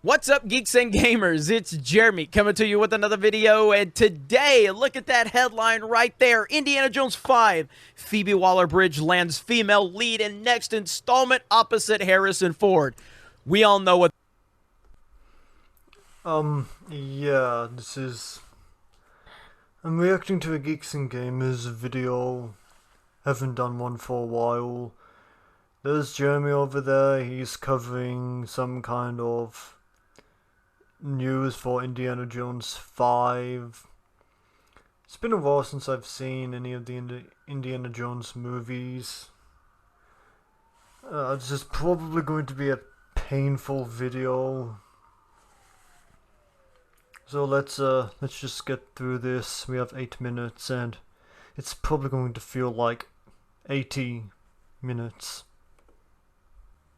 What's up, geeks and gamers? It's Jeremy coming to you with another video, and today, look at that headline right there. Indiana Jones 5, Phoebe Waller-Bridge lands female lead in next installment opposite Harrison Ford. We all know what... Yeah, I'm reacting to a Geeks and Gamers video. Haven't done one for a while. There's Jeremy over there, he's covering some kind of news for Indiana Jones 5. It's been a while since I've seen any of the Indiana Jones movies. This is probably going to be a painful video. So let's just get through this. We have 8 minutes and it's probably going to feel like 80 minutes.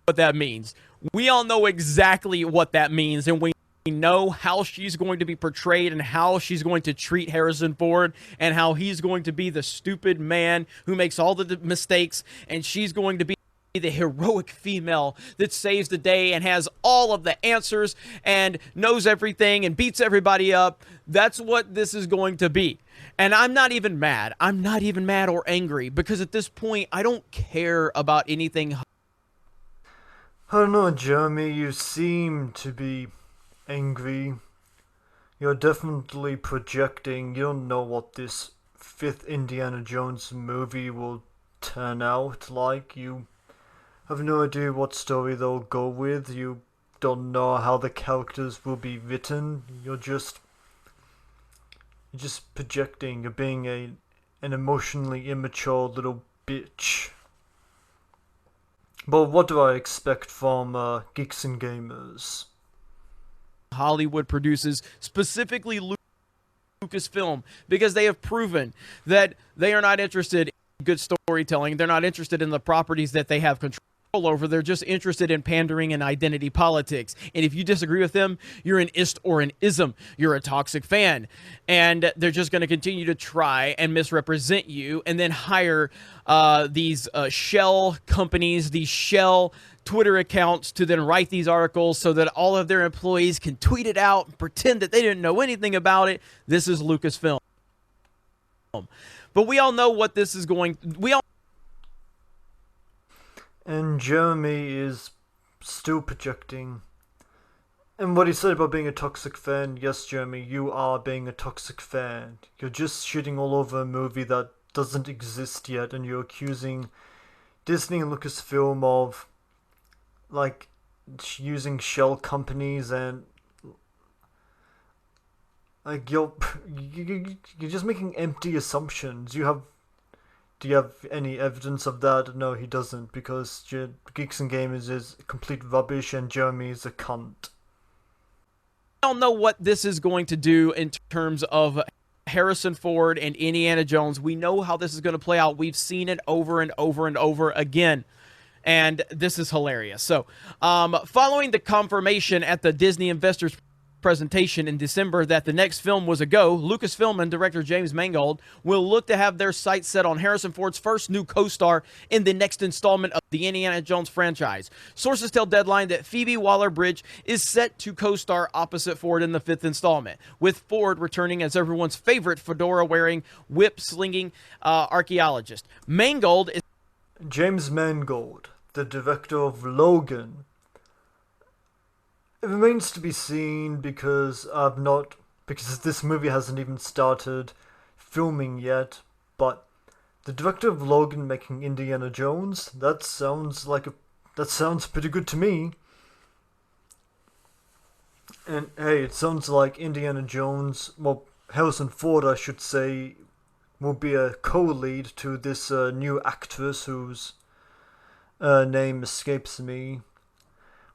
What that means. We all know exactly what that means, and we know how she's going to be portrayed and how she's going to treat Harrison Ford and how he's going to be the stupid man who makes all the mistakes, and she's going to be the heroic female that saves the day and has all of the answers and knows everything and beats everybody up. That's what this is going to be. And I'm not even mad. I'm not even mad or angry, because at this point I don't care about anything. I don't know, Jeremy, you seem to be angry. You're definitely projecting. You don't know what this 5th Indiana Jones movie will turn out like. You have no idea what story they'll go with. You don't know how the characters will be written. You're just projecting. You're being an emotionally immature little bitch. But what do I expect from Geeks and Gamers? Hollywood produces, specifically Lucasfilm, because they have proven that they are not interested in good storytelling. They're not interested in the properties that they have control over. They're just interested in pandering and identity politics. And if you disagree with them, you're an ist or an ism. You're a toxic fan. And they're just going to continue to try and misrepresent you and then hire these shell companies, these shell Twitter accounts to then write these articles so that all of their employees can tweet it out and pretend that they didn't know anything about it. This is Lucasfilm. But we all know what this is going... And Jeremy is still projecting. And what he said about being a toxic fan, yes, Jeremy, you are being a toxic fan. You're just shitting all over a movie that doesn't exist yet, and you're accusing Disney and Lucasfilm of, like, using shell companies and, like, you're just making empty assumptions. Do you have any evidence of that? No, he doesn't, because Geeks and Gamers is complete rubbish and Jeremy is a cunt. I don't know what this is going to do in terms of Harrison Ford and Indiana Jones. We know how this is going to play out. We've seen it over and over and over again. And this is hilarious. So, following the confirmation at the Disney Investors presentation in December that the next film was a go, Lucasfilm and director James Mangold will look to have their sights set on Harrison Ford's first new co-star in the next installment of the Indiana Jones franchise. Sources tell Deadline that Phoebe Waller-Bridge is set to co-star opposite Ford in the 5th installment, with Ford returning as everyone's favorite fedora-wearing, whip-slinging archaeologist. Mangold is... James Mangold, the director of Logan. It remains to be seen because this movie hasn't even started filming yet, but the director of Logan making Indiana Jones, that sounds pretty good to me. And hey, it sounds like Indiana Jones, well, Harrison Ford I should say, will be a co-lead to this new actress whose name escapes me,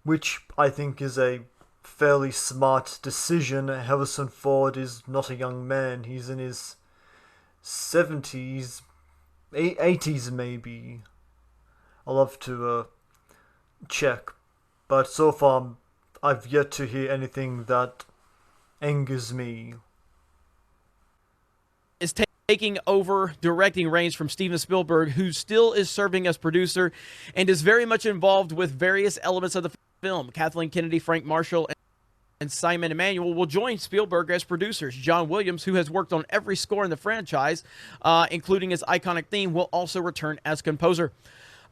which I think is a fairly smart decision. Harrison Ford is not a young man. He's in his 70s, 80s maybe. I'll have to check. But so far, I've yet to hear anything that angers me. Is taking over directing reins from Steven Spielberg, who still is serving as producer and is very much involved with various elements of the film. Kathleen Kennedy, Frank Marshall, and Simon Emanuel will join Spielberg as producers. John Williams, who has worked on every score in the franchise, including his iconic theme, will also return as composer.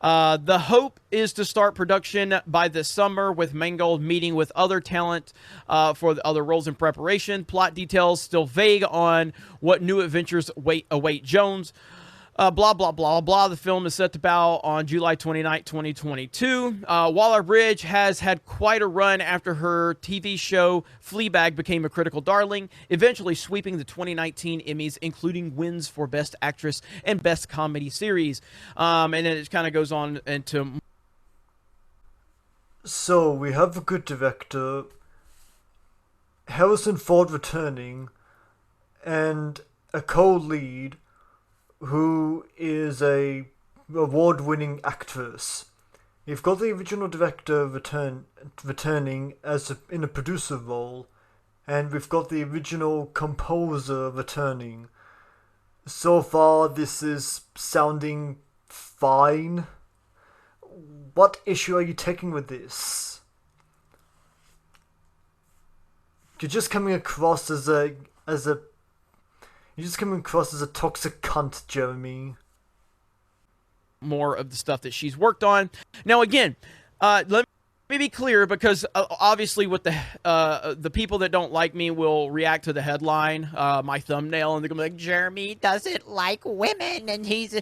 The hope is to start production by this summer, with Mangold meeting with other talent for the other roles in preparation. Plot details still vague on what new adventures await Jones. Blah, blah, blah, blah. The film is set to bow on July 29, 2022. Waller-Bridge has had quite a run after her TV show Fleabag became a critical darling, eventually sweeping the 2019 Emmys, including wins for Best Actress and Best Comedy Series. And then it kind of goes on into... So, we have a good director, Harrison Ford returning, and a co-lead who is a award-winning actress. You've got the original director returning in a producer role, and we've got the original composer returning. So far, this is sounding fine. What issue are you taking with this? You're just coming across as a You're just coming across as a toxic cunt, Jeremy. More of the stuff that she's worked on. Now, again, let me be clear, because obviously with the people that don't like me will react to the headline, my thumbnail, and they're going to be like, Jeremy doesn't like women, and he's...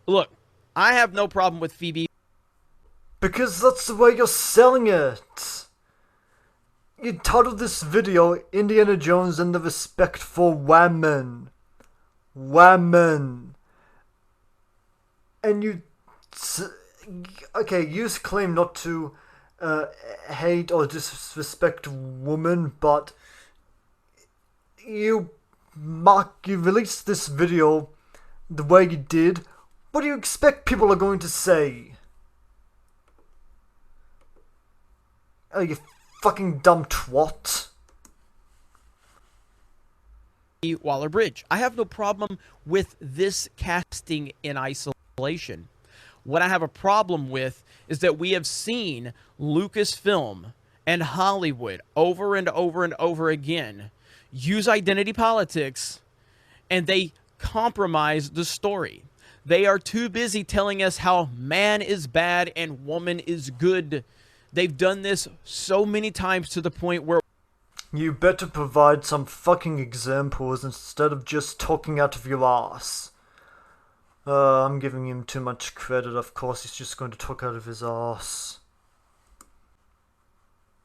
look, I have no problem with Phoebe. Because that's the way you're selling it. You titled this video Indiana Jones and the Respect for Women. Women. And you... Okay, you claim not to hate or disrespect women, but you released this video the way you did. What do you expect people are going to say? Oh, you fucking dumb twat. Waller-Bridge. I have no problem with this casting in isolation. What I have a problem with is that we have seen Lucasfilm and Hollywood over and over and over again use identity politics, and they compromise the story. They are too busy telling us how man is bad and woman is good. They've done this so many times to the point where... You better provide some fucking examples instead of just talking out of your ass. I'm giving him too much credit. Of course, he's just going to talk out of his ass.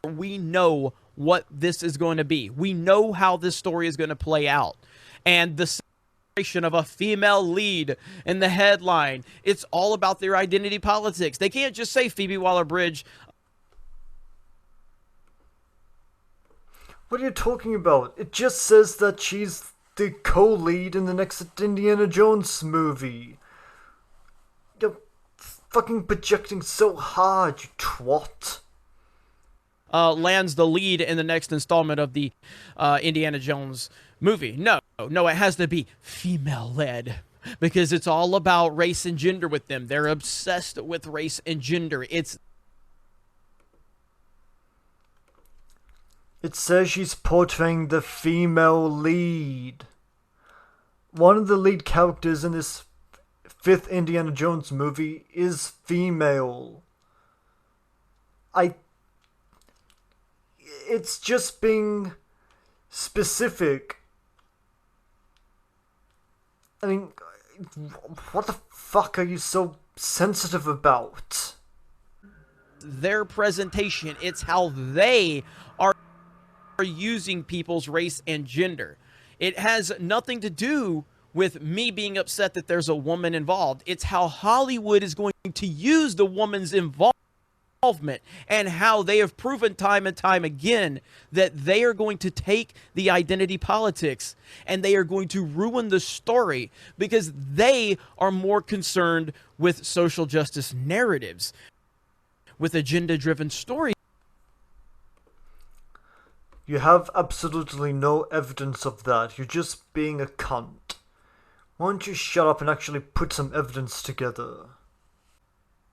We know what this is going to be. We know how this story is going to play out. And the separation of a female lead in the headline, it's all about their identity politics. They can't just say Phoebe Waller-Bridge. What are you talking about? It just says that she's the co-lead in the next Indiana Jones movie. You're fucking projecting so hard, you twat. Lands the lead in the next installment of the Indiana Jones movie. No, it has to be female-led, because it's all about race and gender with them. They're obsessed with race and gender. It says she's portraying the female lead. One of the lead characters in this 5th Indiana Jones movie is female. It's just being specific. I mean, what the fuck are you so sensitive about? Their presentation. It's how they are using people's race and gender. It has nothing to do with me being upset that there's a woman involved. It's how Hollywood is going to use the woman's involvement, and how they have proven time and time again that they are going to take the identity politics and they are going to ruin the story, because they are more concerned with social justice narratives, with agenda-driven stories. You have absolutely no evidence of that. You're just being a cunt. Why don't you shut up and actually put some evidence together?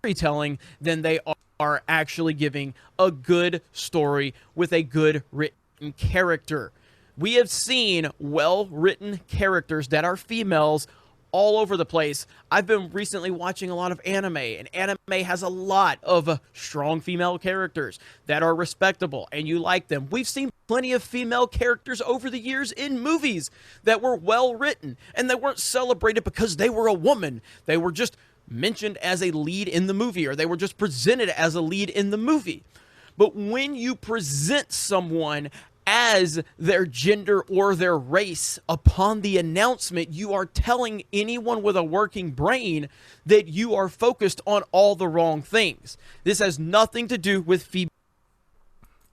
Storytelling than they are actually giving a good story with a good written character. We have seen well written characters that are females all over the place. I've been recently watching a lot of anime, and anime has a lot of strong female characters that are respectable, and you like them. We've seen plenty of female characters over the years in movies that were well written, and they weren't celebrated because they were a woman. They were just mentioned as a lead in the movie, or they were just presented as a lead in the movie. But when you present someone as their gender or their race upon the announcement, you are telling anyone with a working brain that you are focused on all the wrong things. This has nothing to do with female.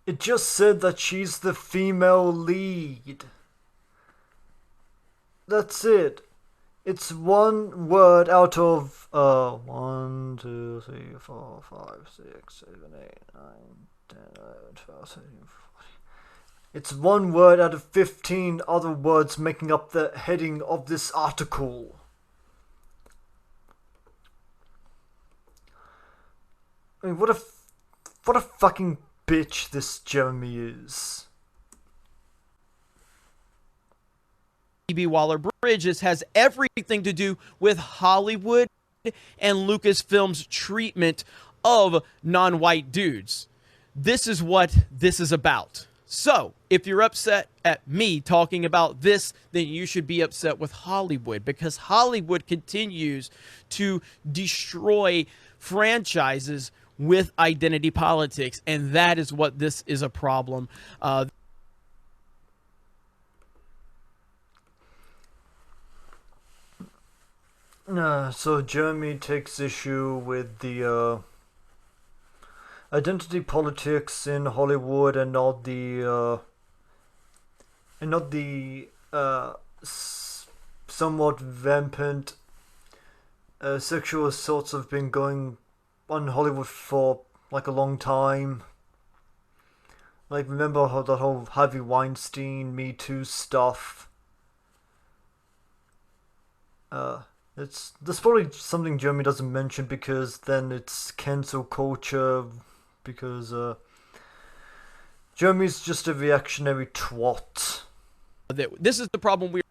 It just said that she's the female lead. That's it. It's one word out of 1, 2, 3, 4, 5, 6, 7, 8, 9, 10, 11, 12, 13, 14. It's one word out of 15 other words making up the heading of this article. I mean, what a fucking bitch this Jeremy is. Phoebe Waller-Bridge has everything to do with Hollywood and Lucasfilm's treatment of non-white dudes. This is what this is about. So, if you're upset at me talking about this, then you should be upset with Hollywood, because Hollywood continues to destroy franchises with identity politics, and that is what this is a problem. So Jeremy takes issue with the identity politics in Hollywood, and not the somewhat rampant sexual assaults have been going on in Hollywood for like a long time. Like, remember how that whole Harvey Weinstein Me Too stuff? That's probably something Jeremy doesn't mention, because then it's cancel culture, because Jeremy's just a reactionary twat. This is the problem we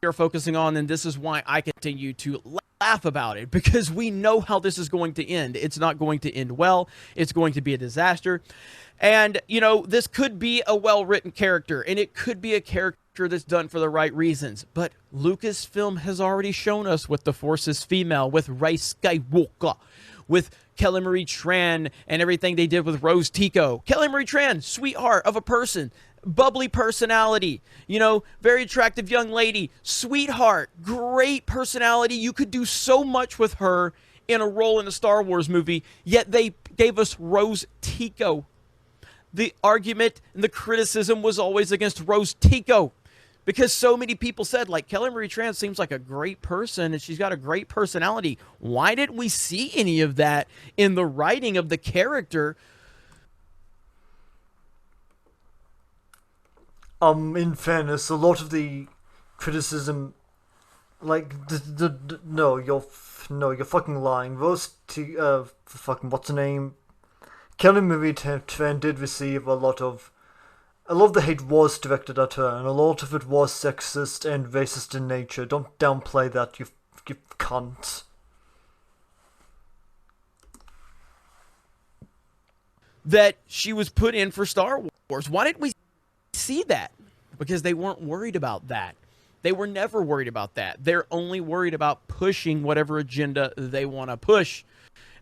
are focusing on, and this is why I continue to laugh about it, because we know how this is going to end. It's not going to end well. It's going to be a disaster. And, you know, this could be a well-written character, and it could be a character that's done for the right reasons. But Lucasfilm has already shown us with the Force is female, with Rey Skywalker, with Kelly Marie Tran, and everything they did with Rose Tico. Kelly Marie Tran, sweetheart of a person, bubbly personality, you know, very attractive young lady, sweetheart, great personality. You could do so much with her in a role in a Star Wars movie, yet they gave us Rose Tico. The argument and the criticism was always against Rose Tico, because so many people said, like, Kelly Marie Tran seems like a great person and she's got a great personality. Why didn't we see any of that in the writing of the character? In fairness, a lot of the criticism, like, no, you're fucking lying. Fucking what's her name? Kelly Marie Tran did receive a lot of the hate was directed at her, and a lot of it was sexist and racist in nature. Don't downplay that, you cunt. That she was put in for Star Wars. Why didn't we see that? Because they weren't worried about that. They were never worried about that. They're only worried about pushing whatever agenda they want to push.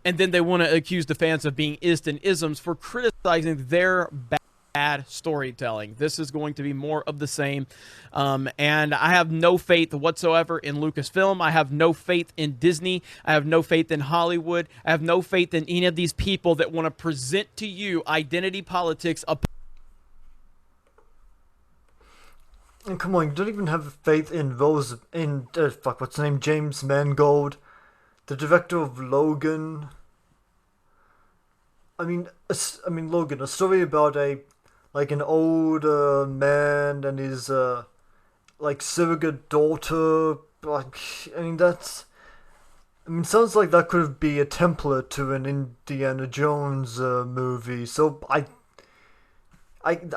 And then they want to accuse the fans of being and isms for criticizing their bad storytelling. This is going to be more of the same. And I have no faith whatsoever in Lucasfilm. I have no faith in Disney. I have no faith in Hollywood. I have no faith in any of these people that want to present to you identity politics. And come on, you don't even have faith in what's his name? James Mangold, the director of Logan. I mean, Logan, a story about an old man and his surrogate daughter. Like, I mean, that's I mean, sounds like that could be a template to an Indiana Jones movie. So I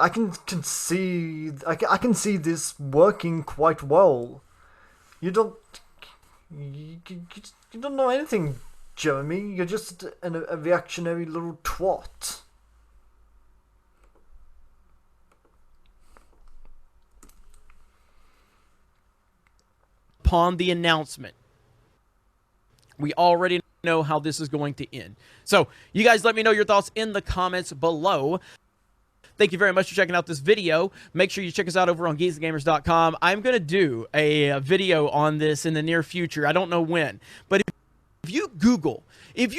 can see I can see this working quite well. You don't you don't know anything, Jeremy. You're just a reactionary little twat. Upon the announcement, we already know how this is going to end. So, you guys let me know your thoughts in the comments below. Thank you very much for checking out this video. Make sure you check us out over on geeksandgamers.com. I'm going to do a video on this in the near future. I don't know when. But if you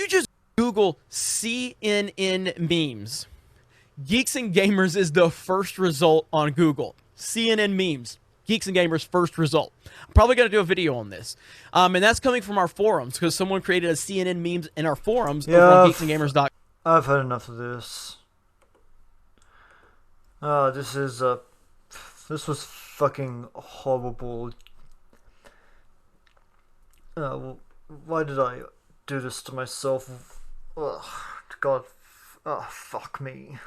just Google CNN memes, Geeks and Gamers is the first result on Google. CNN memes. Geeks and Gamers first result. I'm probably going to do a video on this. And that's coming from our forums because someone created a CNN memes in our forums over on geeksandgamers.com. I've had enough of this. This was fucking horrible. Why did I do this to myself? Ugh, God, fuck me.